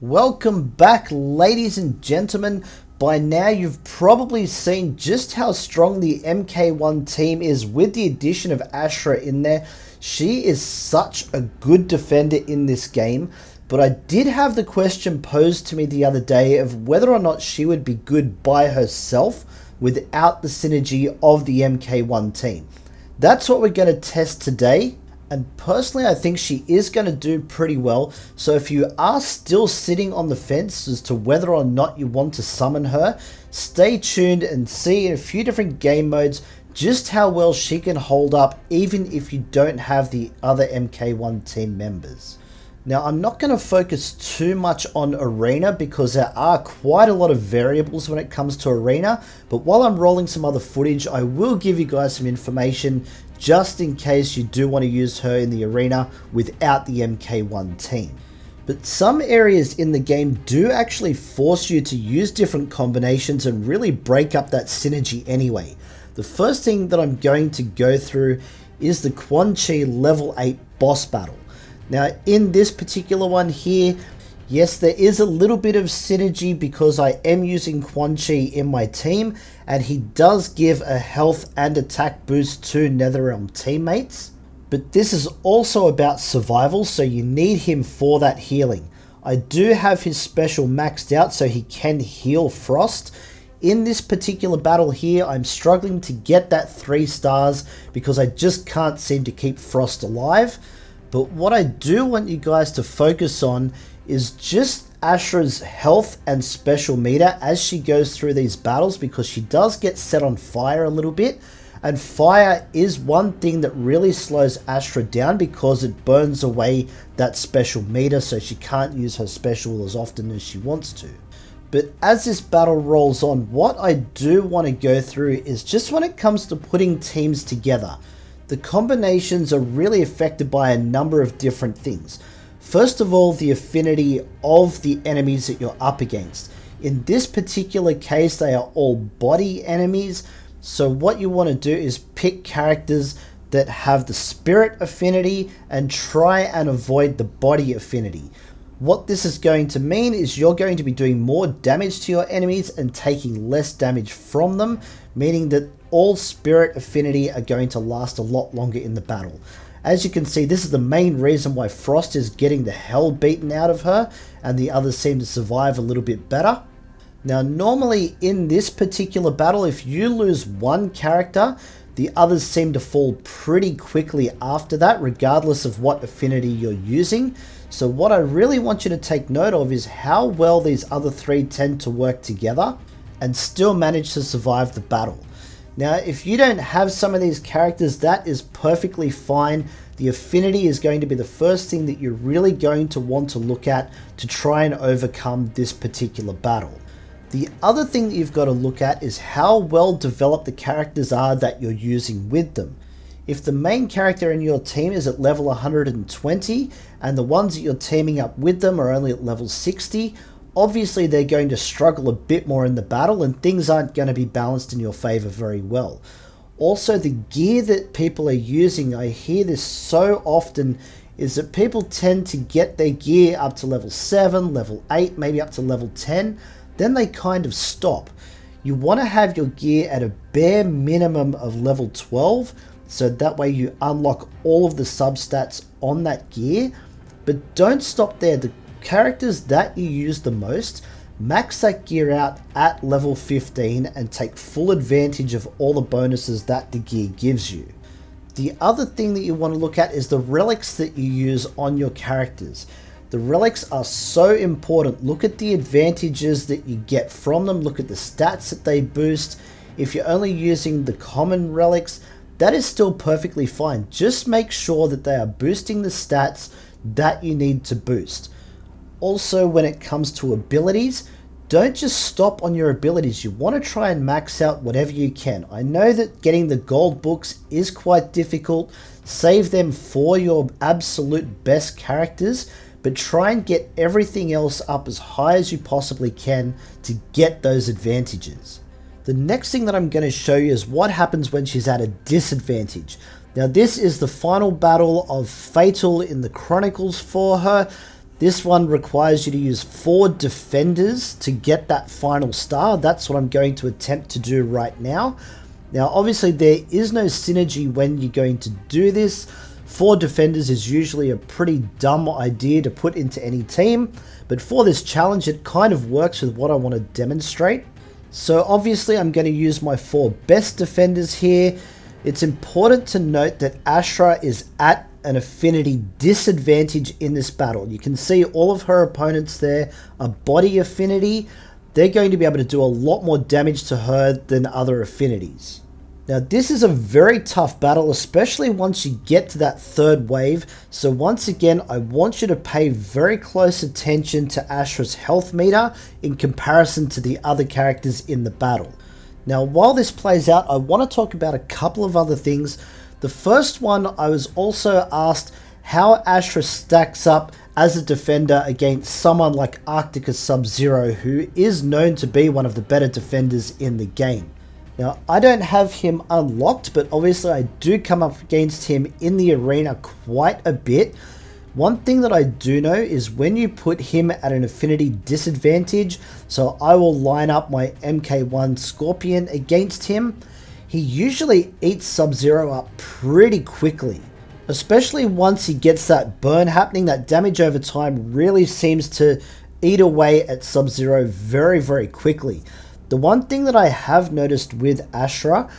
Welcome back, ladies and gentlemen. By now you've probably seen just how strong the MK1 team is with the addition of Ashrah in there. She is such a good defender in this game, but I did have the question posed to me the other day of whether or not she would be good by herself without the synergy of the MK1 team. That's what we're going to test today. And personally, I think she is going to do pretty well. So if you are still sitting on the fence as to whether or not you want to summon her, stay tuned and see in a few different game modes just how well she can hold up even if you don't have the other MK1 team members. Now, I'm not going to focus too much on Arena because there are quite a lot of variables when it comes to Arena, but while I'm rolling some other footage, I will give you guys some information just in case you do want to use her in the Arena without the MK1 team. But some areas in the game do actually force you to use different combinations and really break up that synergy anyway. The first thing that I'm going to go through is the Quan Chi level 8 boss battle. Now, in this particular one here, yes, there is a little bit of synergy because I am using Quan Chi in my team, and he does give a health and attack boost to Netherrealm teammates. But this is also about survival, so you need him for that healing. I do have his special maxed out so he can heal Frost. In this particular battle here, I'm struggling to get that 3 stars because I just can't seem to keep Frost alive. But what I do want you guys to focus on is just Ashrah's health and special meter as she goes through these battles, because she does get set on fire a little bit, and fire is one thing that really slows Ashrah down because it burns away that special meter, so she can't use her special as often as she wants to. But as this battle rolls on, what I do want to go through is just when it comes to putting teams together. The combinations are really affected by a number of different things. First of all, the affinity of the enemies that you're up against. In this particular case, they are all body enemies. So what you want to do is pick characters that have the spirit affinity and try and avoid the body affinity. What this is going to mean is you're going to be doing more damage to your enemies and taking less damage from them, meaning that all spirit affinity are going to last a lot longer in the battle. As you can see, this is the main reason why Frost is getting the hell beaten out of her and the others seem to survive a little bit better. Now, normally in this particular battle, if you lose one character, the others seem to fall pretty quickly after that, regardless of what affinity you're using. So what I really want you to take note of is how well these other 3 tend to work together and still manage to survive the battle. Now, if you don't have some of these characters, that is perfectly fine. The affinity is going to be the first thing that you're really going to want to look at to try and overcome this particular battle. The other thing that you've got to look at is how well developed the characters are that you're using with them. If the main character in your team is at level 120 and the ones that you're teaming up with them are only at level 60, obviously they're going to struggle a bit more in the battle and things aren't going to be balanced in your favor very well. Also, the gear that people are using, I hear this so often, is that people tend to get their gear up to level 7, level 8, maybe up to level 10, then they kind of stop. You want to have your gear at a bare minimum of level 12, so that way you unlock all of the substats on that gear. But don't stop there. The characters that you use the most, max that gear out at level 15 and take full advantage of all the bonuses that the gear gives you. The other thing that you want to look at is the relics that you use on your characters. The relics are so important. Look at the advantages that you get from them. Look at the stats that they boost. If you're only using the common relics, that is still perfectly fine. Just make sure that they are boosting the stats that you need to boost. Also, when it comes to abilities, don't just stop on your abilities. You want to try and max out whatever you can. I know that getting the gold books is quite difficult. Save them for your absolute best characters, but try and get everything else up as high as you possibly can to get those advantages. The next thing that I'm going to show you is what happens when she's at a disadvantage. Now, this is the final battle of Fatal in the Chronicles for her. This one requires you to use 4 defenders to get that final star. That's what I'm going to attempt to do right now. Now, obviously, there is no synergy when you're going to do this. 4 defenders is usually a pretty dumb idea to put into any team, but for this challenge, it kind of works with what I want to demonstrate. So obviously, I'm going to use my 4 best defenders here. It's important to note that Ashrah is at an affinity disadvantage in this battle. You can see all of her opponents there are body affinity. They're going to be able to do a lot more damage to her than other affinities. Now, this is a very tough battle, especially once you get to that 3rd wave. So once again, I want you to pay very close attention to Ashrah's health meter in comparison to the other characters in the battle. Now, while this plays out, I want to talk about a couple of other things. The first one, I was also asked how Ashrah stacks up as a defender against someone like Arctika Sub Zero, who is known to be one of the better defenders in the game. Now, I don't have him unlocked, but obviously I do come up against him in the arena quite a bit. One thing that I do know is when you put him at an affinity disadvantage, so I will line up my MK1 Scorpion against him, he usually eats Sub-Zero up pretty quickly. Especially once he gets that burn happening, that damage over time really seems to eat away at Sub-Zero very, very quickly. The one thing that I have noticed with Ashrah,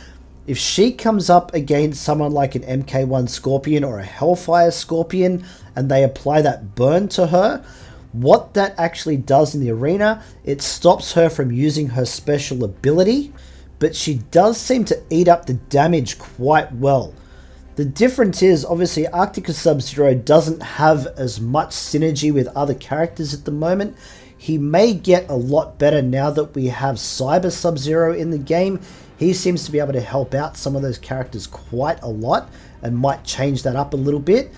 if she comes up against someone like an MK1 Scorpion or a Hellfire Scorpion and they apply that burn to her, what that actually does in the arena, it stops her from using her special ability, but she does seem to eat up the damage quite well. The difference is, obviously, Arctika Sub Zero doesn't have as much synergy with other characters at the moment. He may get a lot better now that we have Cyber Sub Zero in the game. He seems to be able to help out some of those characters quite a lot and might change that up a little bit.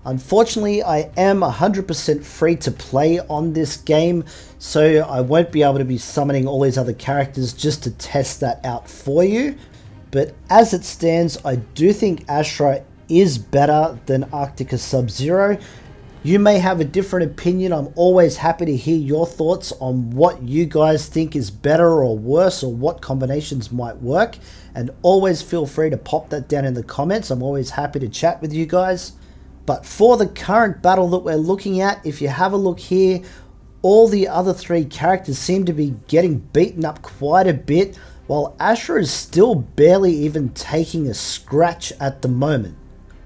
Unfortunately, I am 100% free to play on this game, so I won't be able to be summoning all these other characters just to test that out for you. But as it stands, I do think Ashrah is better than Arctika Sub Zero. You may have a different opinion. I'm always happy to hear your thoughts on what you guys think is better or worse, or what combinations might work. And always feel free to pop that down in the comments. I'm always happy to chat with you guys. But for the current battle that we're looking at, if you have a look here, all the other 3 characters seem to be getting beaten up quite a bit, while Ashrah is still barely even taking a scratch at the moment.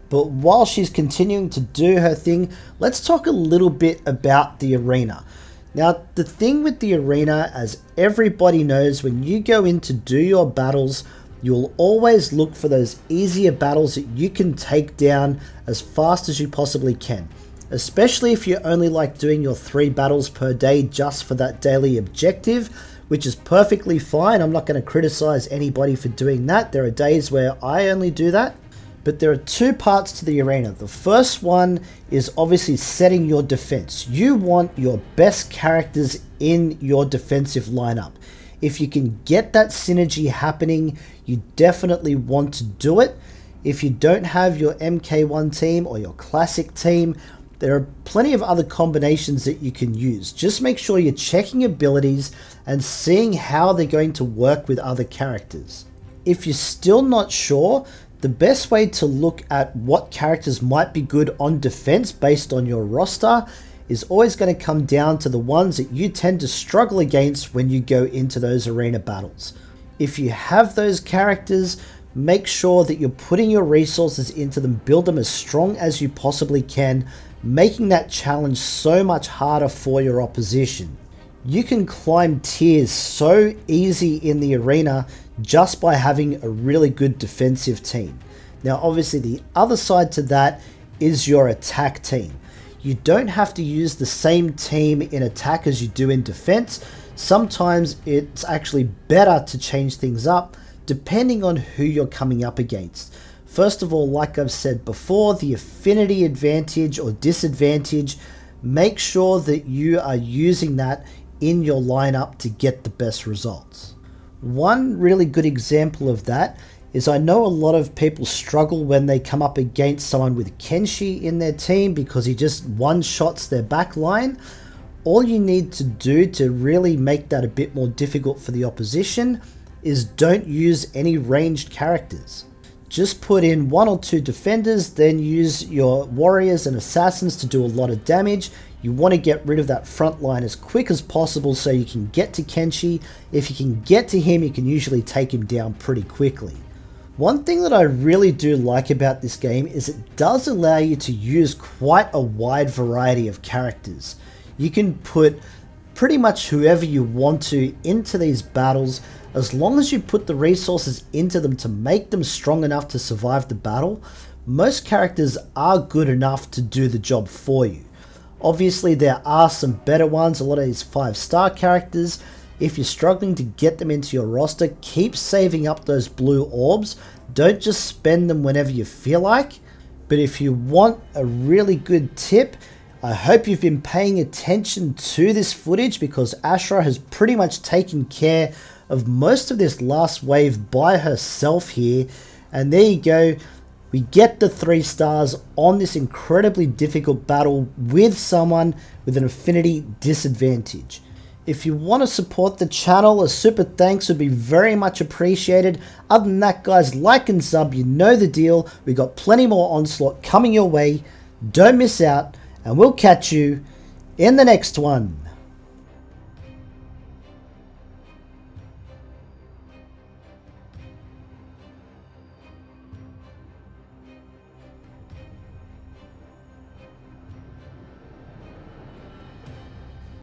But while she's continuing to do her thing, let's talk a little bit about the arena. Now, the thing with the arena, as everybody knows, when you go in to do your battles, you'll always look for those easier battles that you can take down as fast as you possibly can. Especially if you only like doing your 3 battles per day just for that daily objective, which is perfectly fine. I'm not going to criticize anybody for doing that. There are days where I only do that. But there are 2 parts to the arena. The first one is obviously setting your defense. You want your best characters in your defensive lineup. If you can get that synergy happening, you definitely want to do it. If you don't have your MK1 team or your classic team, there are plenty of other combinations that you can use. Just make sure you're checking abilities and seeing how they're going to work with other characters. If you're still not sure, the best way to look at what characters might be good on defense based on your roster is always going to come down to the ones that you tend to struggle against when you go into those arena battles. If you have those characters, make sure that you're putting your resources into them, build them as strong as you possibly can, making that challenge so much harder for your opposition. You can climb tiers so easy in the arena just by having a really good defensive team. Now, obviously, the other side to that is your attack team. You don't have to use the same team in attack as you do in defense. Sometimes it's actually better to change things up depending on who you're coming up against. First of all, like I've said before, the affinity advantage or disadvantage, make sure that you are using that in your lineup to get the best results. One really good example of that is I know a lot of people struggle when they come up against someone with Kenshi in their team because he just one-shots their back line. All you need to do to really make that a bit more difficult for the opposition is don't use any ranged characters. Just put in 1 or 2 defenders, then use your warriors and assassins to do a lot of damage. You want to get rid of that front line as quick as possible so you can get to Kenshi. If you can get to him, you can usually take him down pretty quickly. One thing that I really do like about this game is it does allow you to use quite a wide variety of characters. You can put pretty much whoever you want to into these battles, as long as you put the resources into them to make them strong enough to survive the battle. Most characters are good enough to do the job for you. Obviously there are some better ones, a lot of these 5-star characters. If you're struggling to get them into your roster, keep saving up those blue orbs. Don't just spend them whenever you feel like. But if you want a really good tip, I hope you've been paying attention to this footage, because Ashrah has pretty much taken care of most of this last wave by herself here. And there you go. We get the 3 stars on this incredibly difficult battle with someone with an affinity disadvantage. If you want to support the channel, a super thanks would be very much appreciated. Other than that, guys, like and sub, you know the deal. We got plenty more Onslaught coming your way. Don't miss out, and we'll catch you in the next one.